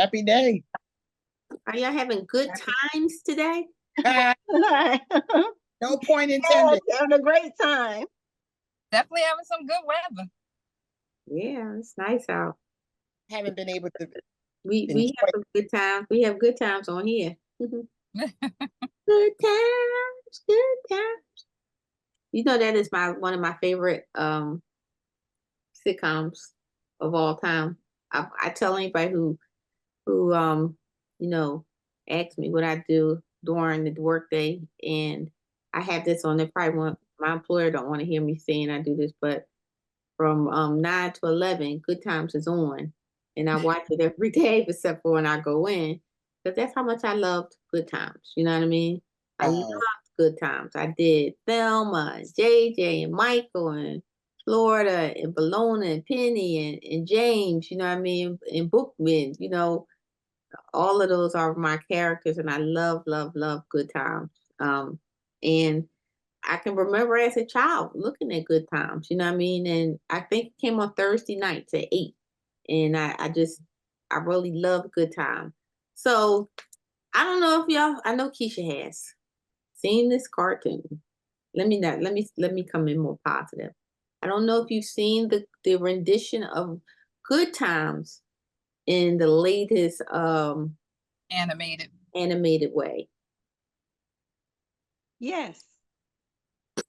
happy day. Are y'all having good times today? No point intended. Yes, having a great time. Definitely having some good weather. Yeah, it's nice out. Haven't been able to. We have some good times. We have good times on here. Good times, good times. You know that is one of my favorite sitcoms of all time. I tell anybody who you know asks me what I do during the workday, and I have this on there. Probably my employer don't want to hear me saying I do this, but from 9 to 11, Good Times is on, and I watch it every day except for when I go in, because that's how much I loved Good Times. You know what I mean? I loved Good Times. I did Thelma and JJ and Michael and Florida and Bologna and Penny and James. You know what I mean? And Bookman. You know, all of those are my characters, and I love, love, love Good Times. And I can remember as a child looking at Good Times, you know what I mean? And I think it came on Thursday nights at 8. And I really love Good Time. So I don't know if I know Keisha has seen this cartoon. Let me come in more positive. I don't know if you've seen the rendition of Good Times in the latest animated way. Yes.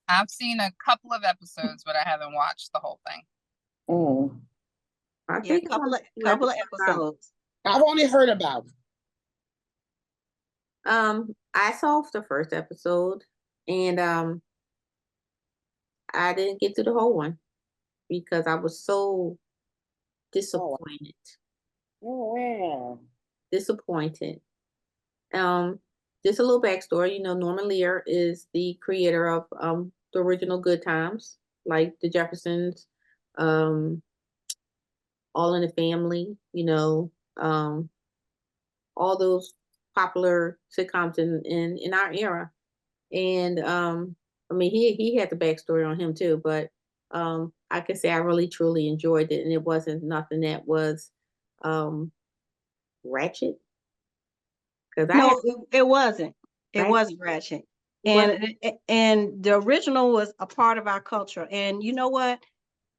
I've seen a couple of episodes, but I haven't watched the whole thing. Oh, I think a couple of episodes. I've only heard about it. I saw the first episode, and I didn't get to the whole one because I was so disappointed. Oh, wow. Disappointed. Just a little backstory. You know, Norman Lear is the creator of the original Good Times, like the Jeffersons, All in the Family. You know, all those popular sitcoms in our era. And I mean, he had the backstory on him too, but I can say I really truly enjoyed it, and it wasn't nothing that was ratchet. No, it wasn't. It wasn't ratchet. And the original was a part of our culture. And you know what?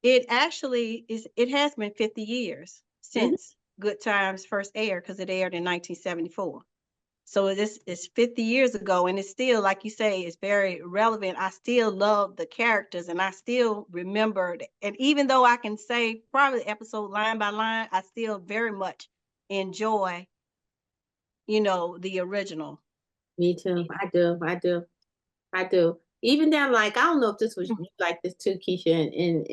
It actually is. It has been 50 years since Good Times first aired, because it aired in 1974. So this is 50 years ago, and it's still, like you say, it's very relevant. I still love the characters, and I still remember. And even though I can say probably episode line by line, I still very much enjoy, the original. Me too. I do. Even down, like, I don't know if this was you like this too, Keisha, and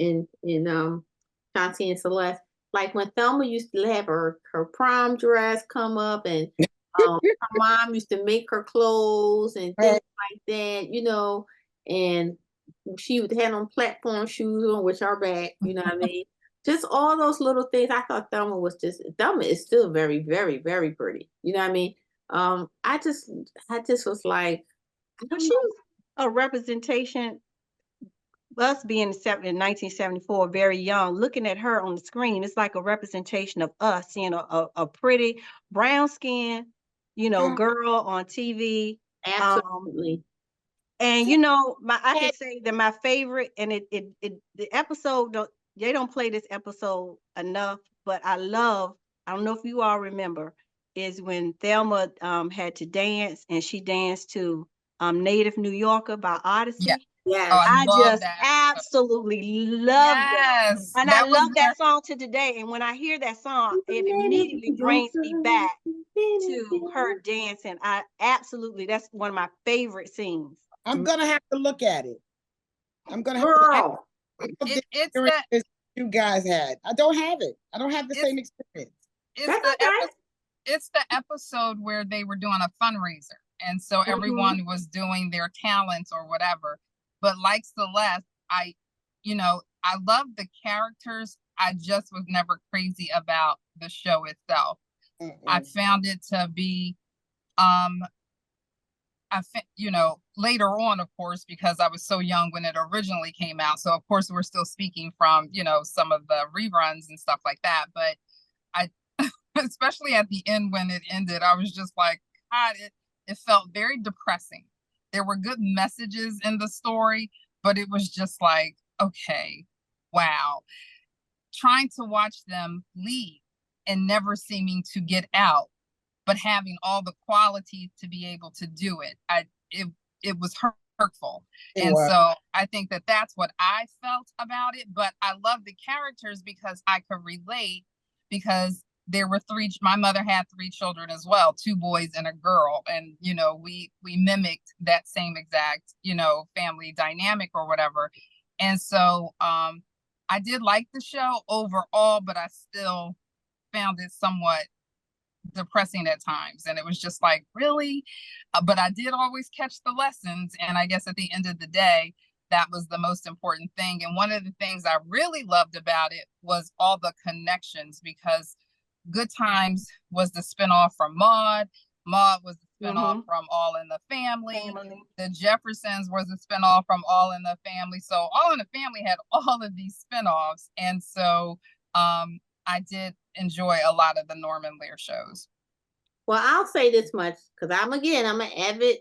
Chauncey and Celeste. Like when Thelma used to have her prom dress come up, and her mom used to make her clothes and things like that, and she would have on platform shoes on, which are back, you know what I mean? Just all those little things. I thought Thelma is still very, very, very pretty. You know what I mean? I just was like, she was a representation. Us being in 1974, very young, looking at her on the screen, it's like a representation of us, seeing a pretty brown skin, girl on TV. Absolutely. And I can say that my favorite, and the episode, they don't play this episode enough, but I don't know if you all remember, is when Thelma had to dance, and she danced to Native New Yorker by Odyssey. Yeah. Yeah, oh, I just absolutely love that. And I love that song to today. And when I hear that song, it immediately brings me back to her dancing. That's one of my favorite scenes. I'm gonna have to look at it. I'm gonna have to. It's that you guys had. I don't have it. I don't have the same experience. It's the episode where they were doing a fundraiser, and so everyone was doing their talents or whatever. But like Celeste, I love the characters. I just was never crazy about the show itself. I found it to be, later on, of course, because I was so young when it originally came out. So of course we're still speaking from, some of the reruns and stuff like that. But especially at the end when it ended, I was just like, God, it felt very depressing. There were good messages in the story, but it was just like, okay, wow. Trying to watch them leave and never seeming to get out, but having all the qualities to be able to do it. It was hurtful. And so I think that that's what I felt about it. But I love the characters because I could relate, because there were my mother had 3 children as well, 2 boys and a girl. And, you know, we mimicked that same exact, you know, family dynamic or whatever. And so I did like the show overall, but I still found it somewhat depressing at times. And it was just like, really? But I did always catch the lessons. And I guess at the end of the day, that was the most important thing. And one of the things I really loved about it was all the connections, because Good Times was the spinoff from Maude. Maude was the spinoff from All in the Family. The Jeffersons was a spinoff from All in the Family. So All in the Family had all of these spinoffs. And so I did enjoy a lot of the Norman Lear shows. Well, I'll say this much, because I'm an avid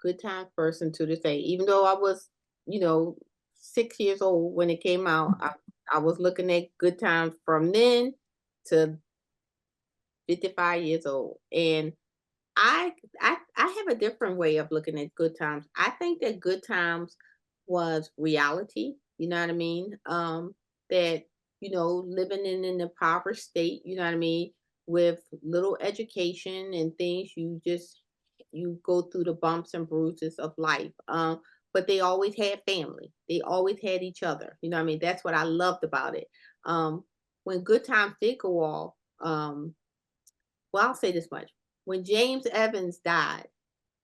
Good Times person to this day. Even though I was, you know, 6 years old when it came out, I was looking at Good Times from then to 55 years old. And I have a different way of looking at Good Times. I think that Good Times was reality, you know what I mean? That, you know, living in an impoverished state, you know what I mean, with little education and things, you go through the bumps and bruises of life. But they always had family. They always had each other. You know what I mean? That's what I loved about it. When Good Times did go off, well, I'll say this much. When James Evans died,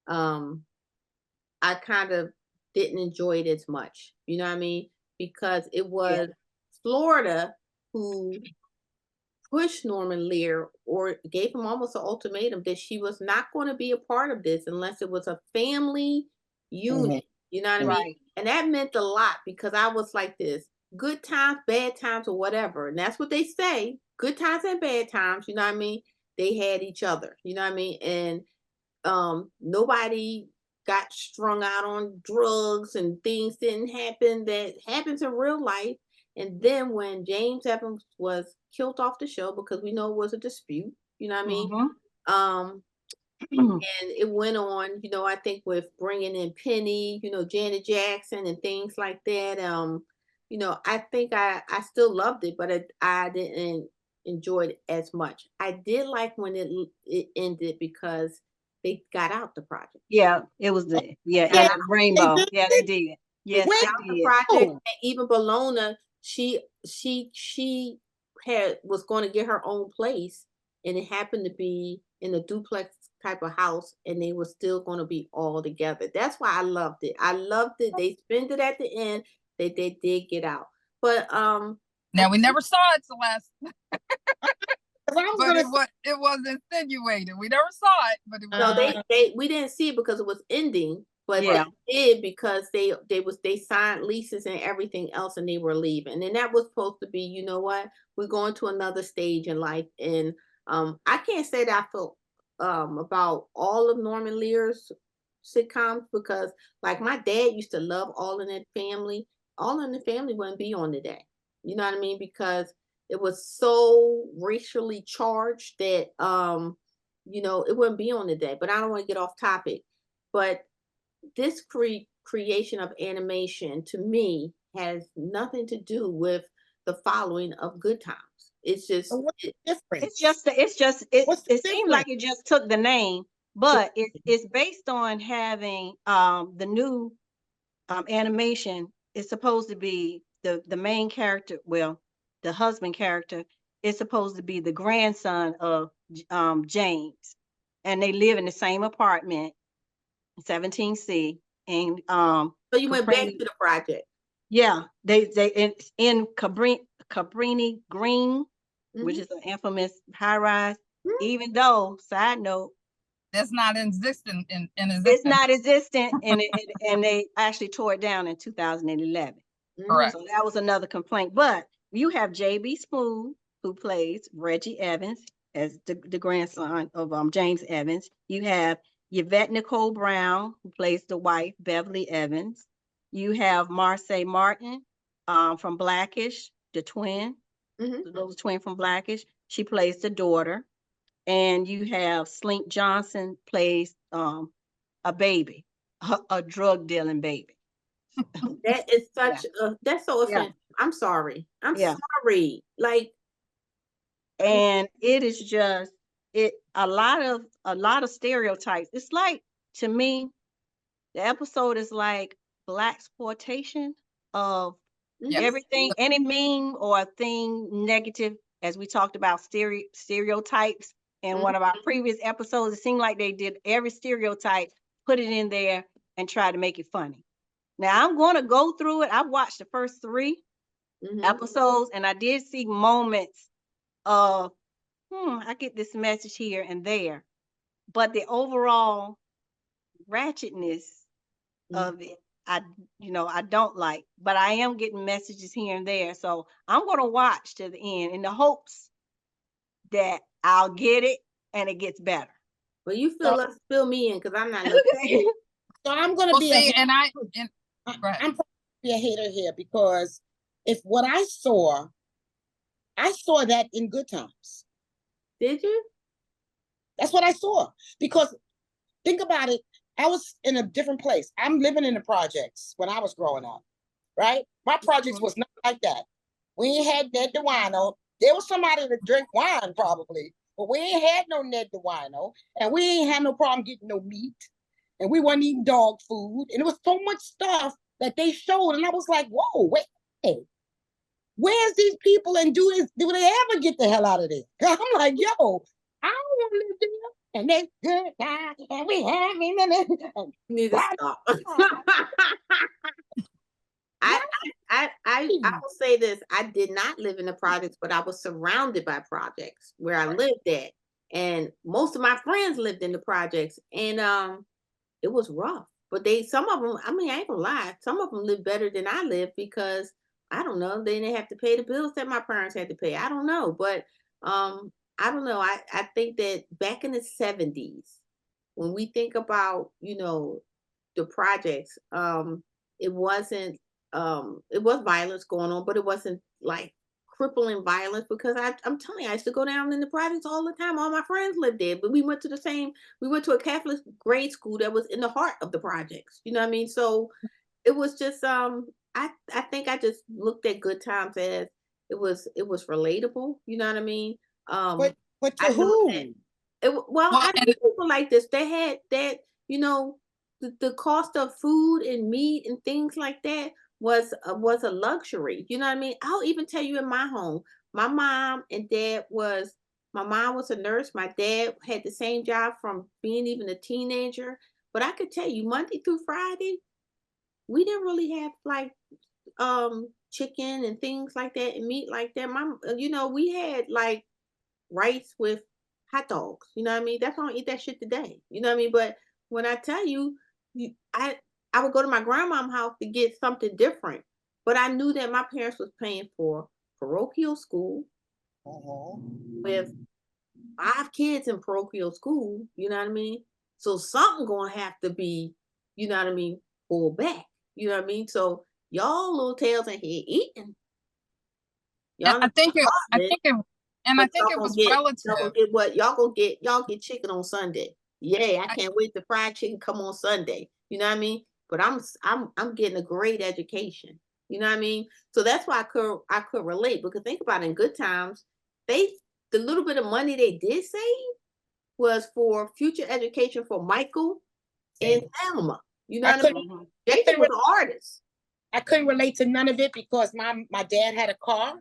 I kind of didn't enjoy it as much. You know what I mean? Because it was Florida who pushed Norman Lear, or gave him almost an ultimatum that she was not going to be a part of this unless it was a family unit. You know what I mean? And that meant a lot, because I was like this: good times, bad times, or whatever. And that's what they say. Good times and bad times, you know what I mean? They had each other, you know what I mean? And nobody got strung out on drugs, and things didn't happen that happens in real life. And then when James Evans was killed off the show, because we know it was a dispute, you know what I mean? And it went on, you know, I think with bringing in Penny, you know, Janet Jackson and things like that. You know, I think I still loved it, but I didn't enjoy it as much. I did like when it ended, because they got out the project. Yeah, it was the rainbow. Yeah, they did. Yes, they got they the project. And even Bologna, she was going to get her own place, and it happened to be in a duplex type of house, and they were still going to be all together. That's why I loved it. I loved it. They spent it at the end. They did get out, but now we never saw it, Celeste. But it was insinuated. We never saw it, but it was we didn't see it because it was ending. But they did, because they signed leases and everything else, and they were leaving. And that was supposed to be, you know what, we're going to another stage in life. And I can't say that I felt about all of Norman Lear's sitcoms, because like my dad used to love All in the Family. All in the Family wouldn't be on today. You know what I mean? Because it was so racially charged that you know, it wouldn't be on today. But I don't want to get off topic. But this creation of animation, to me, has nothing to do with the following of Good Times. It's just different. It seemed like it just took the name, but it's based on having the new animation is supposed to be the main character. Well, the husband character is supposed to be the grandson of James, and they live in the same apartment, 17C. And so you went back to the project. Yeah, they in Cabrini Green, which is an infamous high rise. Even though, side note, that's not existent in existence. It's not existent, and they actually tore it down in 2011. Correct. So that was another complaint. But you have J.B. Smoove, who plays Reggie Evans. as the grandson of James Evans. You have Yvette Nicole Brown, who plays the wife, Beverly Evans. You have Marseille Martin from Blackish, the twin, the little twin from Blackish. She plays the daughter. And you have Slink Johnson plays a baby, a drug dealing baby. That is such that's so Yeah. offensive. I'm sorry. I'm Yeah. sorry. Like, And it is just a lot of stereotypes. It's like, to me, the episode is like blaxploitation of Yes. everything, any meme or thing negative, as we talked about stereotypes in one of our previous episodes. It seemed like they did every stereotype, put it in there, and try to make it funny. Now I'm going to go through it. I've watched the first 3 episodes, and I did see moments of, I get this message here and there, but the overall ratchetness of it, I don't like, but I am getting messages here and there. So I'm going to watch to the end in the hopes that I'll get it and it gets better. well, you fill me in, because I'm not looking. So I'm going to Well, be see, I'm right. be a hater here, because if what I saw that in Good Times. Did you? That's what I saw. Because think about it, I was in a different place. I'm living in the projects when I was growing up, right? My projects was not like that. We ain't had Ned DeWino. There was somebody to drink wine probably, but we ain't had no Ned DeWino, and we ain't had no problem getting no meat, and we wasn't eating dog food, and it was so much stuff that they showed, and I was like, whoa, wait, where's these people, and do they ever get the hell out of there? I'm like, yo, I don't want to live there. And they good time, and we having and Need to stop. I will say this. I did not live in the projects, but I was surrounded by projects where I lived at. And most of my friends lived in the projects, and it was rough. But some of them, I mean, I ain't gonna lie, some of them lived better than I lived, because I don't know, they didn't have to pay the bills that my parents had to pay. I don't know. But I don't know. I think that back in the 70s, when we think about, the projects, it wasn't, it was violence going on, but it wasn't like crippling violence, because I'm telling you, I used to go down in the projects all the time. All my friends lived there, but we went to a Catholic grade school that was in the heart of the projects. You know what I mean? So it was just, I think I just looked at Good Times as it was relatable. You know what I mean? But to who? I think people like this. They had that, the cost of food and meat and things like that was a luxury. You know what I mean? I'll even tell you, in my home, my mom was a nurse. My dad had the same job from being even a teenager. But I could tell you, Monday through Friday, we didn't really have like chicken and things like that and meat like that. We had like rice with hot dogs. You know what I mean? That's why I don't eat that shit today. You know what I mean? But when I tell you, I would go to my grandma's house to get something different. But I knew that my parents was paying for parochial school with 5 kids in parochial school. You know what I mean? So something gonna have to be, you know what I mean, pulled back. You know what I mean? So y'all little tails in here eating. I think it was relative. Y'all get chicken on Sunday. Yeah, I can't wait. The fried chicken come on Sunday. You know what I mean? But I'm getting a great education. You know what I mean? So that's why I could relate, because think about it, in Good Times, the little bit of money they did save was for future education for Michael and Thelma. You know what I mean? Jason was an artist. I couldn't relate to none of it, because my dad had a car.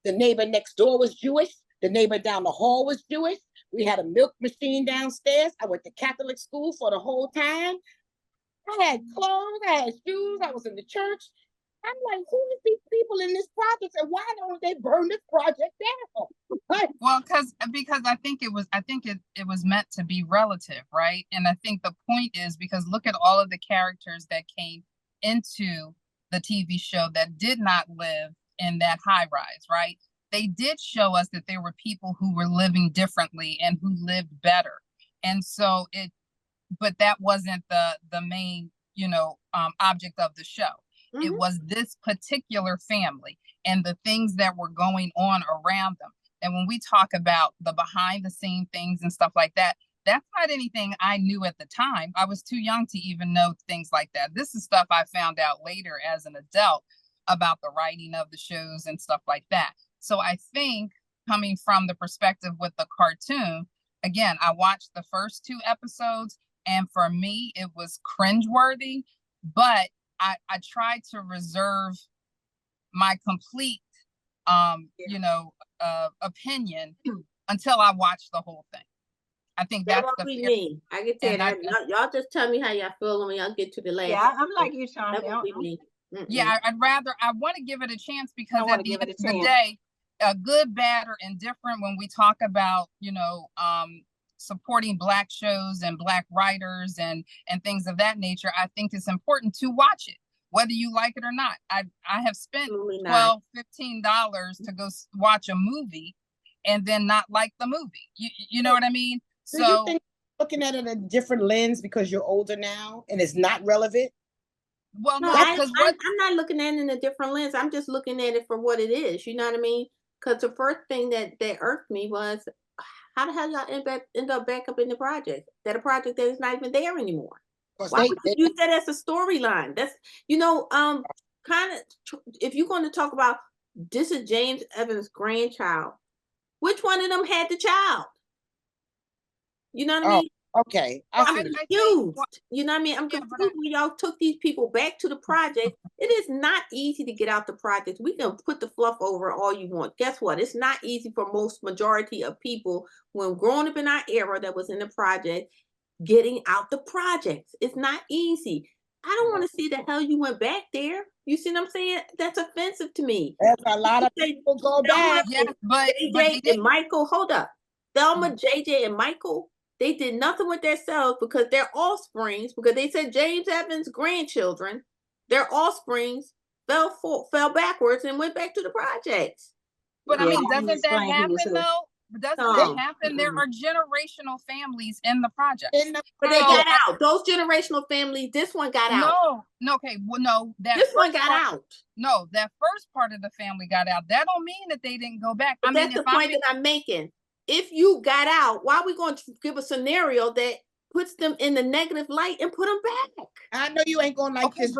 The neighbor next door was Jewish. The neighbor down the hall was Jewish. We had a milk machine downstairs. I went to Catholic school for the whole time. I had clothes, I had shoes, I was in the church. I'm like, who is these people in this project, and why don't they burn this project down? Well, because I think it was meant to be relative, right? And I think the point is, because look at all of the characters that came into the TV show that did not live in that high rise, right? they did show us that there were people who were living differently and who lived better. And so but that wasn't the main, object of the show. It was this particular family and the things that were going on around them. And when we talk about the behind the scene things and stuff like that, that's not anything I knew at the time. I was too young to even know things like that. This is stuff I found out later as an adult about the writing of the shows and stuff like that. So I think coming from the perspective with the cartoon, again, I watched the first 2 episodes, and for me, it was cringeworthy, but I tried to reserve my complete, opinion until I watched the whole thing. I think that's what we mean. I can tell that. Y'all just tell me how y'all feel when y'all get to the last. Yeah, I'm like you, Sean. That's what we mean. Yeah, I want to give it a chance, because at the end of the day, good, bad, or indifferent, when we talk about, supporting Black shows and Black writers and things of that nature, I think it's important to watch it, whether you like it or not. I have spent $12, $15 to go watch a movie and then not like the movie. You know what I mean? Do you think looking at it in a different lens because you're older now and it's not relevant? Well, no, I'm not looking at it in a different lens. I'm just looking at it for what it is. You know what I mean? Because the first thing that irked me was, how the hell y'all end up back up in the project? That a project that is not even there anymore. Why would you use that as a storyline? That's, kind of, if you're going to talk about this is James Evans' grandchild, which one of them had the child? You know what I mean? Okay. I'm confused. You know what I mean? I'm confused when y'all took these people back to the project. It is not easy to get out the project. We can put the fluff over all you want. Guess what? It's not easy for majority of people when growing up in our era that was in the project, getting out the projects. It's not easy. I don't want to see the hell you went back there. You see what I'm saying? That's offensive to me. There's a lot of people go back. Yeah, but JJ and Michael, hold up. Thelma, JJ, and Michael, they did nothing with themselves because their offsprings, because they said James Evans' grandchildren, their offsprings fell backwards and went back to the projects. But I mean, doesn't that happen though? Doesn't that happen? There are generational families in the project. But they got out. Those generational families, this one got out. No, okay. Well, no, this one got out. No, that first part of the family got out. That don't mean that they didn't go back. But that's the point that I'm making. If you got out, why are we going to give a scenario that puts them in the negative light and put them back? I know you ain't going to like this,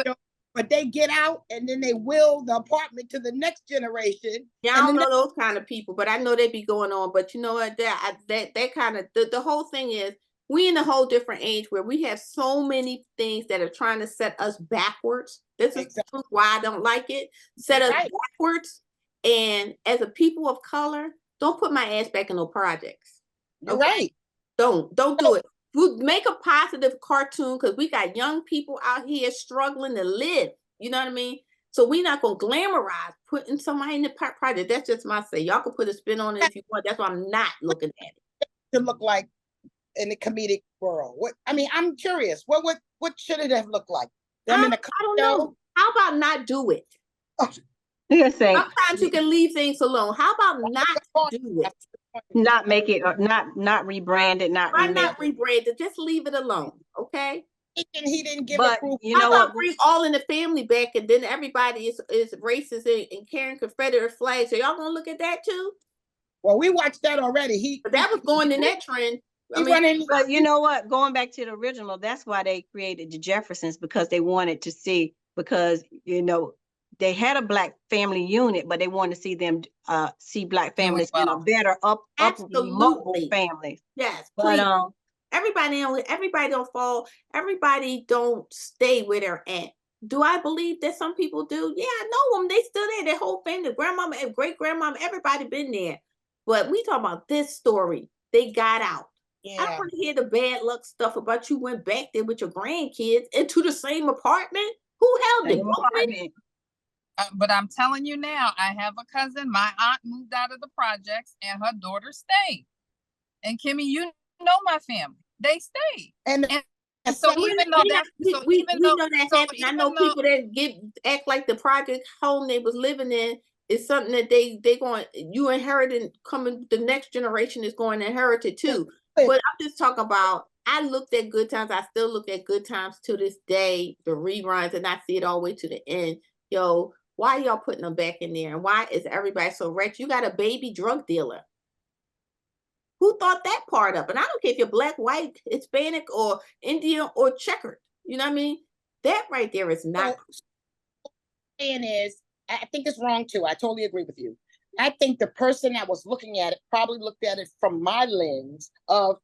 but they get out and then they will the apartment to the next generation. Yeah, I don't know those kind of people, but I know they be going on. But you know what? That kind of the whole thing is we in a whole different age where we have so many things that are trying to set us backwards. This is why I don't like it. Set us backwards. And as a people of color, don't put my ass back in no projects. Okay? Right. Don't do it. Make a positive cartoon because we got young people out here struggling to live. You know what I mean? So we're not going to glamorize putting somebody in the project. That's just my say. Y'all can put a spin on it if you want. That's why I'm not looking at it. To look like in the comedic world. I'm curious. What should it have looked like? I don't know. How about not do it? Sometimes you can leave things alone. How about not do it? Not make it, not rebrand it, not rebrand it. Just leave it alone, okay? He didn't give but approval. You know what? Bring all in the family back, and then everybody is racist and carrying Confederate flags. So y'all gonna look at that too? Well, we watched that already. But that was going in that trend. But you know what? Going back to the original, that's why they created the Jeffersons, because they wanted to see, because they had a Black family unit, but they wanted to see them see Black families in a better upward families. Yes, but everybody don't fall. Everybody don't stay where they're at. Do I believe that some people do? Yeah, I know them. They still there. Their whole family, grandmama and great grandmama, everybody been there. But we talk about this story. They got out. Yeah. I don't want to hear the bad luck stuff about you went back there with your grandkids into the same apartment. Who held it? But I'm telling you now, I have a cousin. My aunt moved out of the projects and her daughter stayed. And Kimmy, you know my family. They stayed. And so even though that, we know that happened. I know people that act like the project home they was living in It's something that they going, you inherit and coming, the next generation is going to inherit it too. But I'm just talking about, I looked at Good Times. I still look at Good Times to this day, the reruns, and I see it all the way to the end. Yo, why y'all putting them back in there? And why is everybody so rich? You got a baby drug dealer. Who thought that part up? And I don't care if you're black, white, Hispanic, or Indian, or checkered. You know what I mean? That right there is not. Saying is, I think it's wrong too. I totally agree with you. I think the person that was looking at it probably looked at it from my lens of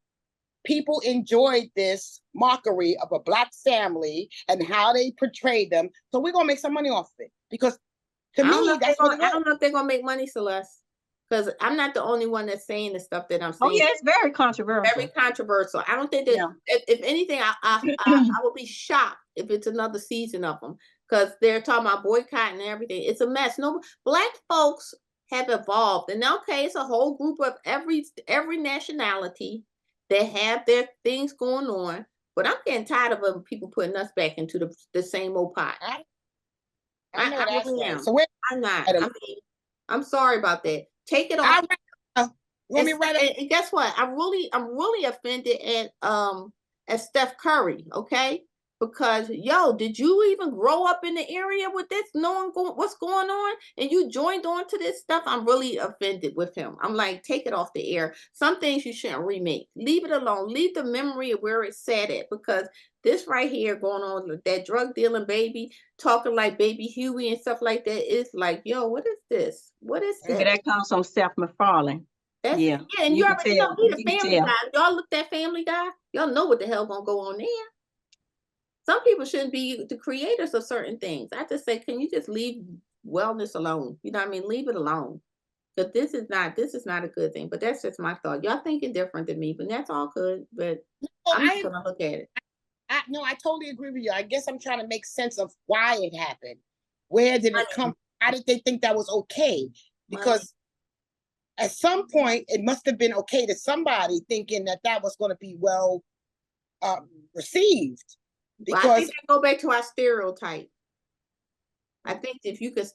people enjoyed this mockery of a black family and how they portrayed them. So we're gonna make some money off of it. Because to me, that's what I don't know if they're gonna make money, Celeste. Because I'm not the only one that's saying the stuff that I'm saying. Oh yeah, it's very controversial. Very controversial. I don't think that if anything, I would be shocked if it's another season of them, because they're talking about boycotting and everything. It's a mess. No, black folks have evolved, and okay, it's a whole group of every nationality that have their things going on. But I'm getting tired of people putting us back into the same old pot. I know that's really right. am. So I'm not. I'm sorry about that. Take it off. And guess what? I'm really offended at Steph Curry, okay? Because did you even grow up in the area with this, knowing what's going on, and you joined on to this stuff? I'm really offended with him. I'm like, take it off the air. Some things you shouldn't remake. Leave it alone. Leave the memory of where it's set at, because this right here going on with that drug dealing baby, talking like Baby Huey and stuff like that, is like, what is this? What is this? That comes from Seth MacFarlane. And you already know the Family Guy. Y'all looked at Family Guy. Y'all know what the hell gonna go on there. Some people shouldn't be the creators of certain things. I just say, can you just leave wellness alone? You know what I mean? Leave it alone. Because this is not a good thing. But that's just my thought. Y'all thinking different than me, but that's all good. But I'm not gonna look at it. I totally agree with you. I guess I'm trying to make sense of why it happened. Where did it come? How did they think that was okay? Because at some point, it must have been okay to somebody thinking that was going to be well received. Because I think they go back to our stereotype. I think if you could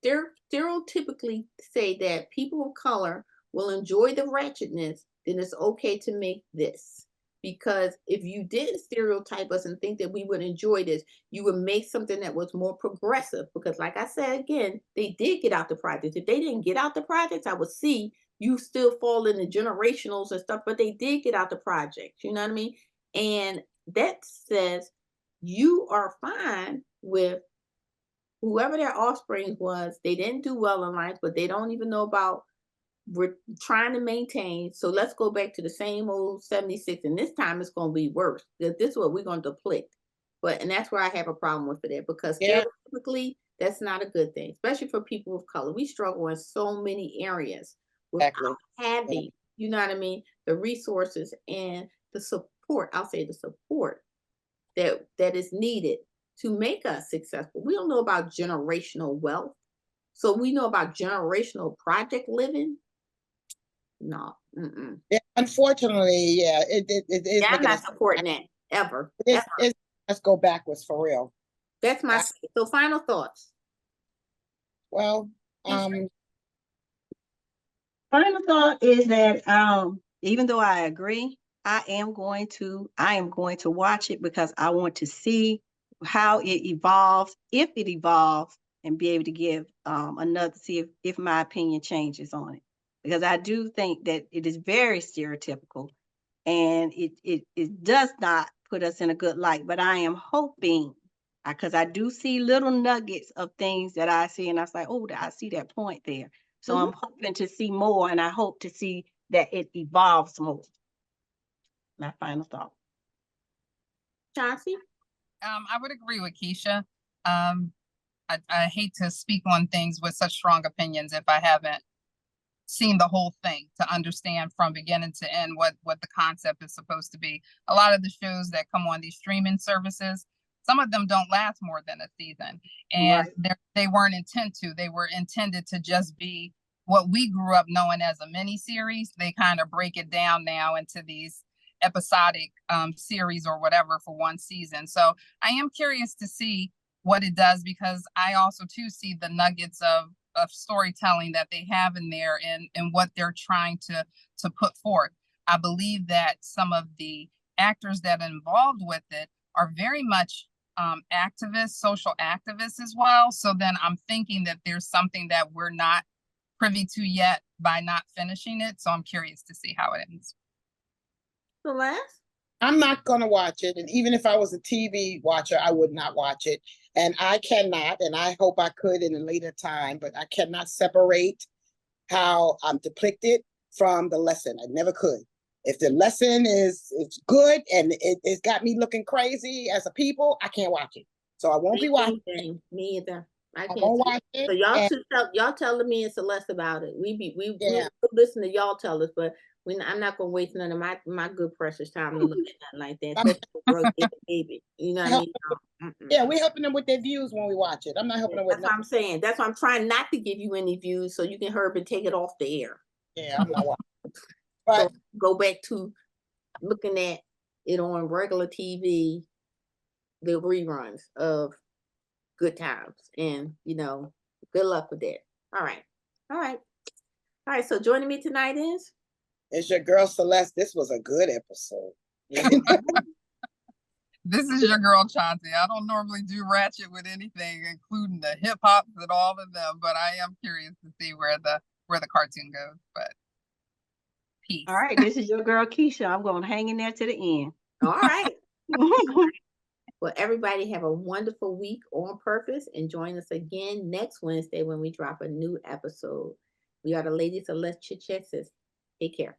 stereotypically say that people of color will enjoy the ratchetness, then it's okay to make this. Because if you didn't stereotype us and think that we would enjoy this, you would make something that was more progressive. Because like I said, again, they did get out the projects. If they didn't get out the projects, I would see you still fall in the generationals and stuff, but they did get out the projects. You know what I mean? And that says you are fine with whoever their offspring was. They didn't do well in life, but they don't even know about, we're trying to maintain. So let's go back to the same old 76, and this time it's going to be worse. This is what we're going to deplete. And that's where I have a problem with it, because stereotypically, that's not a good thing, especially for people of color. We struggle in so many areas without having, you know what I mean, the resources and the support. I'll say the support that is needed to make us successful. We don't know about generational wealth. So we know about generational project living. No. Yeah, unfortunately, it is. I'm not supporting that ever. Let's go backwards for real. That's my so final thoughts. Well, final thought is that even though I agree, I am going to watch it, because I want to see how it evolves, if it evolves, and be able to give see if my opinion changes on it. Because I do think that it is very stereotypical, and it does not put us in a good light. But I am hoping, because I do see little nuggets of things that I see, and I was like, oh, I see that point there. So I'm hoping to see more, and I hope to see that it evolves more. My final thought. Chauncey? I would agree with Keisha. I hate to speak on things with such strong opinions if I haven't seen the whole thing to understand from beginning to end what the concept is supposed to be. A lot of the shows that come on these streaming services, some of them don't last more than a season, and they weren't intended to. They were intended to just be what we grew up knowing as a mini series. They kind of break it down now into these episodic series or whatever for one season. So I am curious to see what it does, because I also too see the nuggets of of storytelling that they have in there, and what they're trying to put forth. I believe that some of the actors that are involved with it are very much activists, social activists as well. So then I'm thinking that there's something that we're not privy to yet by not finishing it. So I'm curious to see how it ends. Celeste? I'm not gonna watch it, and even if I was a TV watcher, I would not watch it. And I cannot, and I hope I could in a later time, but I cannot separate how I'm depicted from the lesson. I never could. If the lesson is good and it's got me looking crazy as a people, I can't watch it. So I won't be watching it. Me either. I can't won't watch it. So y'all tell me and Celeste about it. We Yeah. listen to y'all tell us, but I'm not gonna waste none of my good precious time to look at nothing like that. Especially for a baby. You know what I mean? No. Yeah, we're helping them with their views when we watch it. I'm not helping them with That's what I'm saying. That's why I'm trying not to give you any views so you can hurry and take it off the air. Yeah, I'm not watching. But So go back to looking at it on regular TV, the reruns of Good Times, and good luck with that. All right. So joining me tonight is it's your girl Celeste. This was a good episode. This is your girl Chauncey. I don't normally do ratchet with anything, including the hip hop and all of them, but I am curious to see where the cartoon goes. But peace. All right, this is your girl Keisha. I'm going to hang in there to the end. all right. Well, everybody have a wonderful week on purpose, and join us again next Wednesday when we drop a new episode. We are the Ladies of Less Chit Chat. Take care.